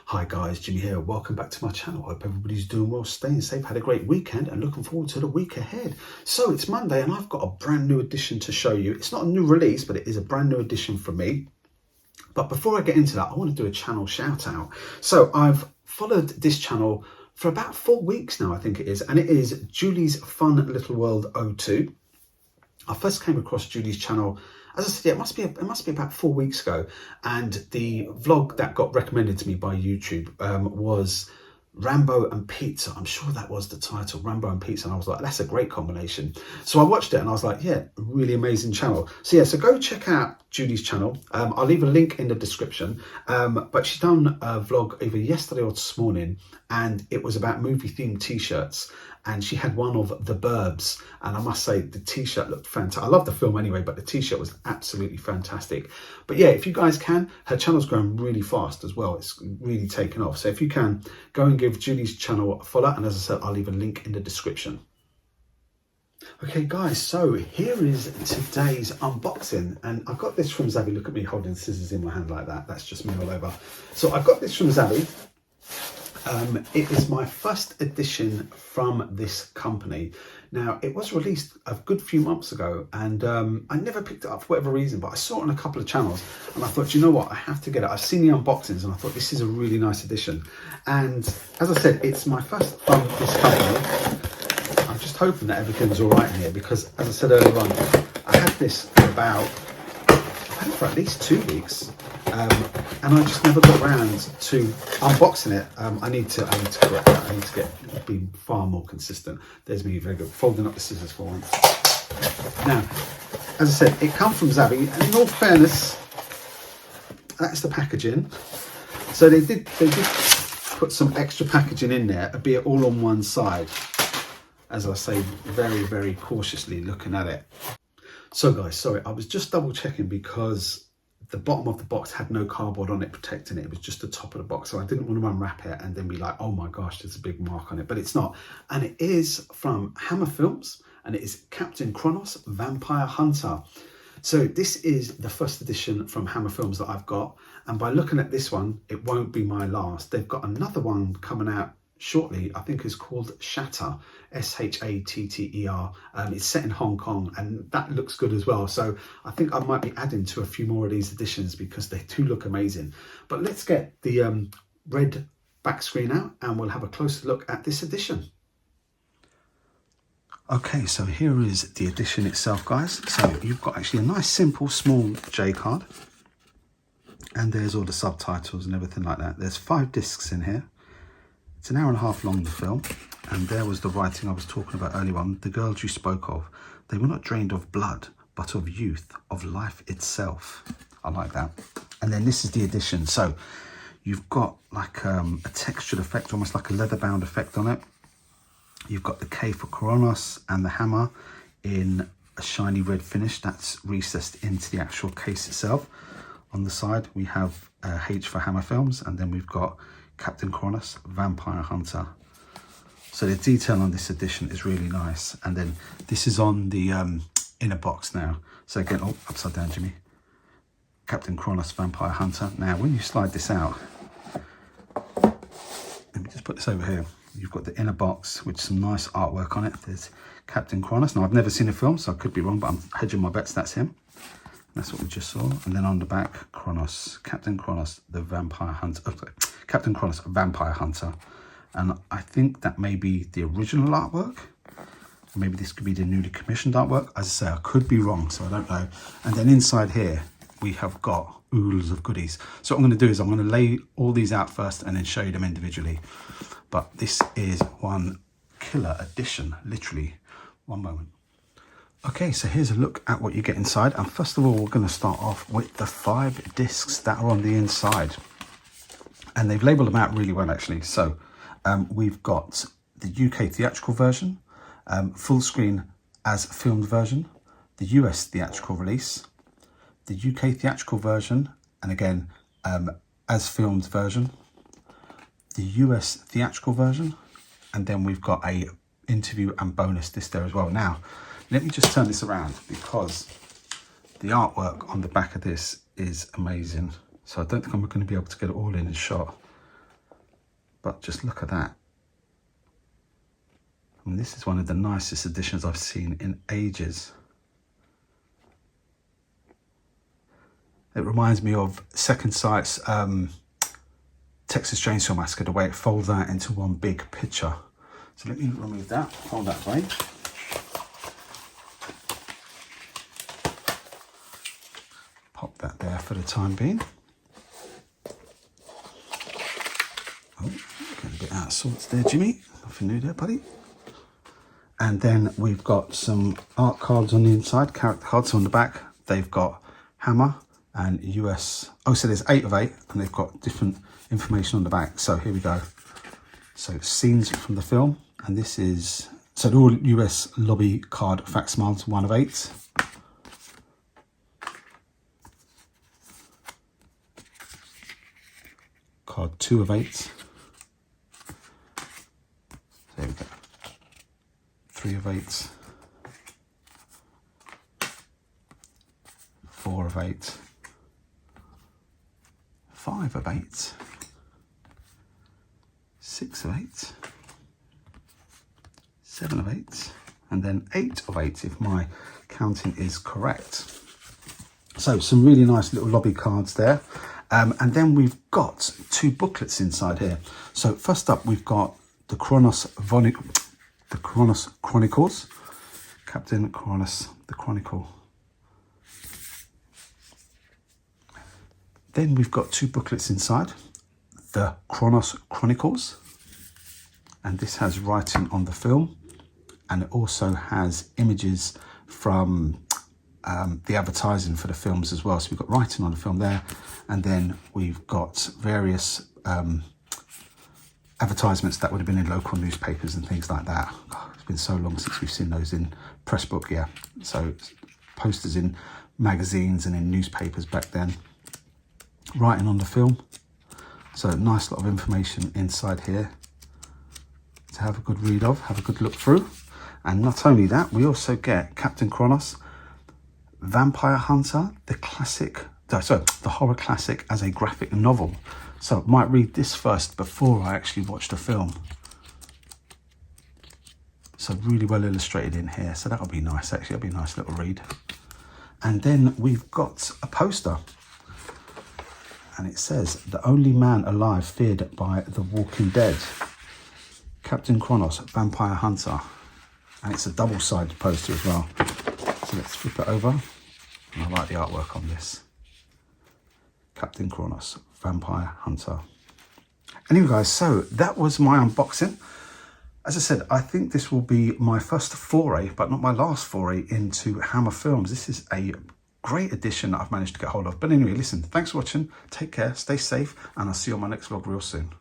Hi guys, Jimmy here. Welcome back to my channel. Hope everybody's doing well, staying safe, had a great weekend and looking forward to the week ahead. So it's Monday and I've got a brand new edition to show you. It's not a new release, but it is a brand new edition for me. But before I get into that, I want to do a channel shout out. So I've followed this channel for about 4 weeks now, I think it is, and it is Julie's Fun Little World 02. I first came across Julie's channel, as I said, it must be about 4 weeks ago, and the vlog that got recommended to me by YouTube was Rambo and Pizza. I'm sure that was the title, Rambo and Pizza, and I was like, that's a great combination. So I watched it and I was like, yeah, really amazing channel. So yeah, so go check out Julie's channel. I'll leave a link in the description, but she's done a vlog either yesterday or this morning, and it was about movie themed t-shirts, and she had one of The Burbs, and I must say the t-shirt looked fantastic. I love the film anyway, but the t-shirt was absolutely fantastic. But yeah, if you guys can, her channel's growing really fast as well. It's really taken off. So if you can, go and give Julie's channel a follow, and as I said, I'll leave a link in the description. Okay guys, so here is today's unboxing, and I got this from Zabby. Look at me holding scissors in my hand like that. That's just me all over. So I got this from Zabby. It is my first edition from this company. Now, it was released a good few months ago, and I never picked it up for whatever reason, but I saw it on a couple of channels and I thought, you know what, I have to get it. I've seen the unboxings and I thought this is a really nice edition. And as I said, it's my first from this company. I'm just hoping that everything's all right in here, because as I said earlier on, I had this for for at least 2 weeks. And I just never got around to unboxing it. I need to correct that. I need to be far more consistent. There's me, very good, folding up the scissors for once. Now, as I said, it comes from Zabby, and in all fairness, that's the packaging. So they did put some extra packaging in there, albeit all on one side. As I say, very, very cautiously looking at it. So guys, sorry, I was just double checking because the bottom of the box had no cardboard on it protecting it. It was just the top of the box. So I didn't want to unwrap it and then be like, oh my gosh, there's a big mark on it, but it's not. And it is from Hammer Films, and it is Captain Kronos, Vampire Hunter. So this is the first edition from Hammer Films that I've got. And by looking at this one, it won't be my last. They've got another one coming out shortly, I think it's called Shoutout, S-H-A-T-T-E-R. It's set in Hong Kong, and that looks good as well. So I think I might be adding to a few more of these editions because they do look amazing. But let's get the red back screen out and we'll have a closer look at this edition. Okay, so here is the edition itself, guys. So you've got actually a nice simple small J card, and there's all the subtitles and everything like that. There's 5 discs in here. It's an hour and a half long, the film, and there was the writing I was talking about earlier on. The girls you spoke of, they were not drained of blood, but of youth, of life itself. I like that. And then this is the edition. So you've got like a textured effect, almost like a leather bound effect on it. You've got the K for Kronos and the hammer in a shiny red finish that's recessed into the actual case itself. On the side, we have H for Hammer Films, and then we've got Captain Kronos, Vampire Hunter. So the detail on this edition is really nice. And then this is on the inner box now. So again, oh, upside down, Jimmy. Captain Kronos, Vampire Hunter. Now, when you slide this out, let me just put this over here. You've got the inner box with some nice artwork on it. There's Captain Kronos. Now, I've never seen a film, so I could be wrong, but I'm hedging my bets that's him. That's what we just saw. And then on the back, Kronos, Captain Kronos, the Vampire Hunter. Oh, sorry. Captain Kronos, Vampire Hunter. And I think that may be the original artwork. Maybe this could be the newly commissioned artwork. As I say, I could be wrong, so I don't know. And then inside here, we have got oodles of goodies. So what I'm going to do is I'm going to lay all these out first and then show you them individually. But this is one killer edition, literally. One moment. Okay, so here's a look at what you get inside. And first of all, we're going to start off with the 5 discs that are on the inside. And they've labelled them out really well, actually. So we've got the UK theatrical version, full screen as filmed version, the US theatrical release, the UK theatrical version, and again, as filmed version, the US theatrical version, and then we've got a interview and bonus disc there as well. Now, let me just turn this around because the artwork on the back of this is amazing. So I don't think I'm going to be able to get it all in a shot. but just look at that. I mean, this is one of the nicest editions I've seen in ages. It reminds me of Second Sight's Texas Chainsaw Massacre, the way it folds out into one big picture. So let me remove that, fold that away. Pop that there for the time being. Oh, getting a bit out of sorts there, Jimmy. Nothing new there, buddy. And then we've got some art cards on the inside, character cards on the back. They've got Hammer and US. Oh, so there's 8 of 8, and they've got different information on the back. So here we go. So scenes from the film, and this is, so they're all US lobby card facsimiles, 1 of 8. Card 2 of 8. There we go. 3 of 8. 4 of 8. 5 of 8. 6 of 8. 7 of 8. And then 8 of 8 if my counting is correct. So some really nice little lobby cards there. And then we've got 2 booklets inside here. So first up, we've got the Kronos Chronicles. Captain Kronos, the Chronicle. Then we've got 2 booklets inside. The Kronos Chronicles. And this has writing on the film. And it also has images from the advertising for the films as well. So we've got writing on the film there. And then we've got various advertisements that would have been in local newspapers and things like that. God, it's been so long since we've seen those in press book, yeah. So posters in magazines and in newspapers back then. Writing on the film. So nice lot of information inside here to have a good read of, have a good look through. And not only that, we also get Captain Kronos, Vampire Hunter, the horror classic as a graphic novel. So I might read this first before I actually watch the film. So really well illustrated in here. So that'll be nice, actually. That'll be a nice little read. And then we've got a poster. And it says, the only man alive feared by the Walking Dead. Captain Kronos, Vampire Hunter. And it's a double-sided poster as well. So let's flip it over. And I like the artwork on this. Captain Kronos, Vampire Hunter. Anyway, guys, so that was my unboxing. As I said, I think this will be my first foray, but not my last foray into Hammer films. This is a great edition that I've managed to get hold of. But anyway, listen, thanks for watching. Take care, stay safe, and I'll see you on my next vlog real soon.